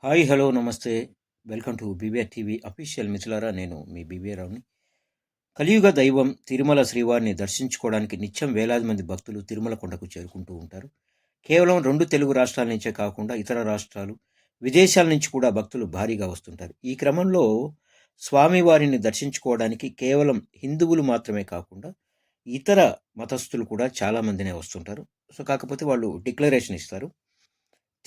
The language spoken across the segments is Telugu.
హాయ్ హలో నమస్తే. Welcome to BBR TV official. మిత్రులారా, నేను మీ బీబీఆర్ రావుని. కలియుగ దైవం తిరుమల శ్రీవారిని దర్శించుకోవడానికి నిత్యం వేలాది మంది భక్తులు తిరుమల కొండకు చేరుకుంటూ ఉంటారు. కేవలం 2 తెలుగు రాష్ట్రాల నుంచే కాకుండా ఇతర రాష్ట్రాలు, విదేశాల నుంచి కూడా భక్తులు భారీగా వస్తుంటారు. ఈ క్రమంలో స్వామివారిని దర్శించుకోవడానికి కేవలం హిందువులు మాత్రమే కాకుండా ఇతర మతస్థులు కూడా చాలా మందినే వస్తుంటారు. కాకపోతే వాళ్ళు డిక్లరేషన్ ఇస్తారు.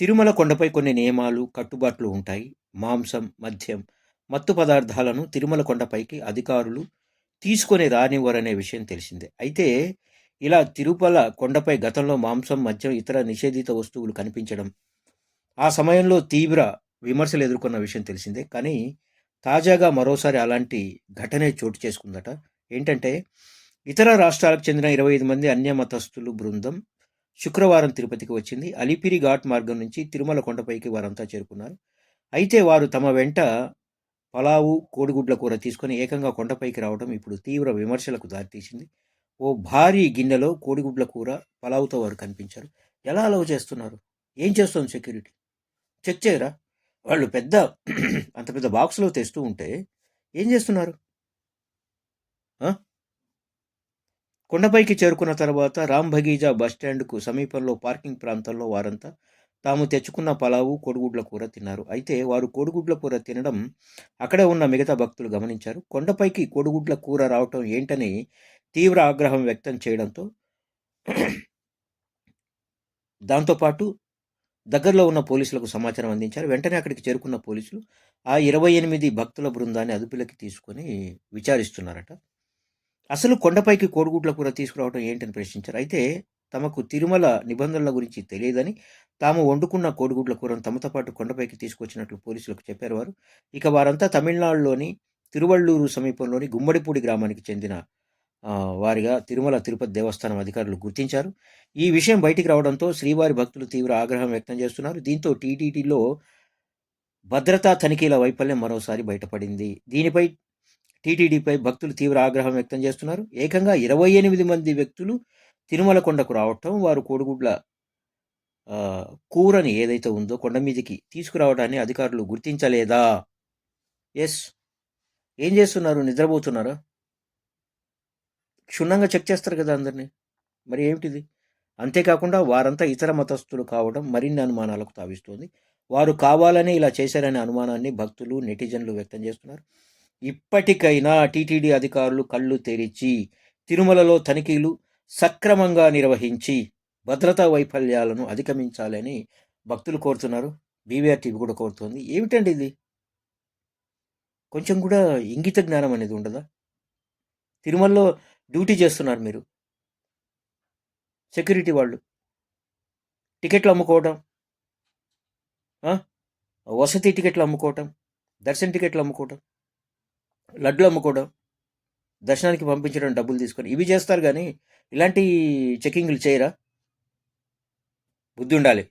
తిరుమల కొండపై కొన్ని నియమాలు, కట్టుబాట్లు ఉంటాయి. మాంసం, మద్యం, మత్తు పదార్థాలను తిరుమల కొండపైకి అధికారులు తీసుకొని రానివ్వరనే విషయం తెలిసిందే. అయితే ఇలా తిరుమల కొండపై గతంలో మాంసం, మద్యం, ఇతర నిషేధిత వస్తువులు కనిపించడం, ఆ సమయంలో తీవ్ర విమర్శలు ఎదుర్కొన్న విషయం తెలిసిందే. కానీ తాజాగా మరోసారి అలాంటి ఘటనే చోటు చేసుకుందట. ఏంటంటే, ఇతర రాష్ట్రాలకు చెందిన 25 మంది అన్య మతస్థులు బృందం శుక్రవారం తిరుపతికి వచ్చింది. అలిపిరి ఘాట్ మార్గం నుంచి తిరుమల కొండపైకి వారంతా చేరుకున్నారు. అయితే వారు తమ వెంట పలావు, కోడిగుడ్ల కూర తీసుకొని ఏకంగా కొండపైకి రావడం ఇప్పుడు తీవ్ర విమర్శలకు దారితీసింది. ఓ భారీ గిన్నెలో కోడిగుడ్ల కూర, పలావుతో వారు కనిపించారు. ఎలా అలౌ చేస్తున్నారు? ఏం చేస్తోంది సెక్యూరిటీ? చెక్ చేయరా? వాళ్ళు పెద్ద అంత పెద్ద బాక్స్‌లో తెస్తూ ఉంటే ఏం చేస్తున్నారు? ఆ! కొండపైకి చేరుకున్న తర్వాత రాంబగీజా బస్టాండ్‌కు సమీపంలో పార్కింగ్ ప్రాంతంలో వారంతా తాము తెచ్చుకున్న పలావు, కోడిగుడ్ల కూర తిన్నారు. అయితే వారు కోడిగుడ్ల కూర తినడం అక్కడే ఉన్న మిగతా భక్తులు గమనించారు. కొండపైకి కోడిగుడ్ల కూర రావటం ఏంటని తీవ్ర ఆగ్రహం వ్యక్తం చేయడంతో దాంతో పాటు దగ్గరలో ఉన్న పోలీసులకు సమాచారం అందించారు. వెంటనే అక్కడికి చేరుకున్న పోలీసులు ఆ 28 భక్తుల బృందాన్ని అదుపులోకి తీసుకొని విచారిస్తున్నారట. అసలు కొండపైకి కోడిగుడ్ల కూర తీసుకురావడం ఏంటని ప్రశ్నించారు. అయితే తమకు తిరుమల నిబంధనల గురించి తెలియదని, తాము వండుకున్న కోడిగుడ్ల కూరను తమతో పాటు కొండపైకి తీసుకొచ్చినట్లు పోలీసులకు చెప్పారు వారు. ఇక వారంతా తమిళనాడులోని తిరువళ్ళూరు సమీపంలోని గుమ్మడిపూడి గ్రామానికి చెందిన వారిగా తిరుమల తిరుపతి దేవస్థానం అధికారులు గుర్తించారు. ఈ విషయం బయటికి రావడంతో శ్రీవారి భక్తులు తీవ్ర ఆగ్రహం వ్యక్తం చేస్తున్నారు. దీంతో టీటీడీలో భద్రతా తనిఖీల వైఫల్యం మరోసారి బయటపడింది. దీనిపై టీటీడీపై భక్తులు తీవ్ర ఆగ్రహం వ్యక్తం చేస్తున్నారు. ఏకంగా 28 మంది వ్యక్తులు తిరుమల కొండకు రావటం, వారు కోడిగుడ్ల కూరని ఏదైతే ఉందో కొండ మీదకి తీసుకురావడాన్ని అధికారులు గుర్తించలేదా? యెస్. ఏం చేస్తున్నారు? నిద్రపోతున్నారా? క్షుణ్ణంగా చెక్ చేస్తారు కదా అందరిని. మరి ఏమిటిది? అంతేకాకుండా వారంతా ఇతర మతస్థులు కావడం మరిన్ని అనుమానాలకు తావిస్తోంది. వారు కావాలనే ఇలా చేశారనే అనుమానాన్ని భక్తులు, నెటిజన్లు వ్యక్తం చేస్తున్నారు. ఇప్పటికైనా టీటీడీ అధికారులు కళ్ళు తెరిచి తిరుమలలో తనిఖీలు సక్రమంగా నిర్వహించి భద్రతా వైఫల్యాలను అధిగమించాలని భక్తులు కోరుతున్నారు. బీవీఆర్ టీవీ కూడా కోరుతోంది. ఏమిటండి ఇది? కొంచెం కూడా ఇంగిత జ్ఞానం అనేది ఉండదా? తిరుమలలో డ్యూటీ చేస్తున్నారు మీరు, సెక్యూరిటీ వాళ్ళు. టికెట్లు అమ్ముకోవడం, వసతి టికెట్లు అమ్ముకోవటం, దర్శన టికెట్లు అమ్ముకోవటం, లడ్లు అమ్ముకోవడం, దర్శనానికి పంపించడం డబ్బులు తీసుకొని ఇవి చేస్తారు. కానీ ఇలాంటి చెకింగ్లు చేయరా? బుద్ధి ఉండాలి.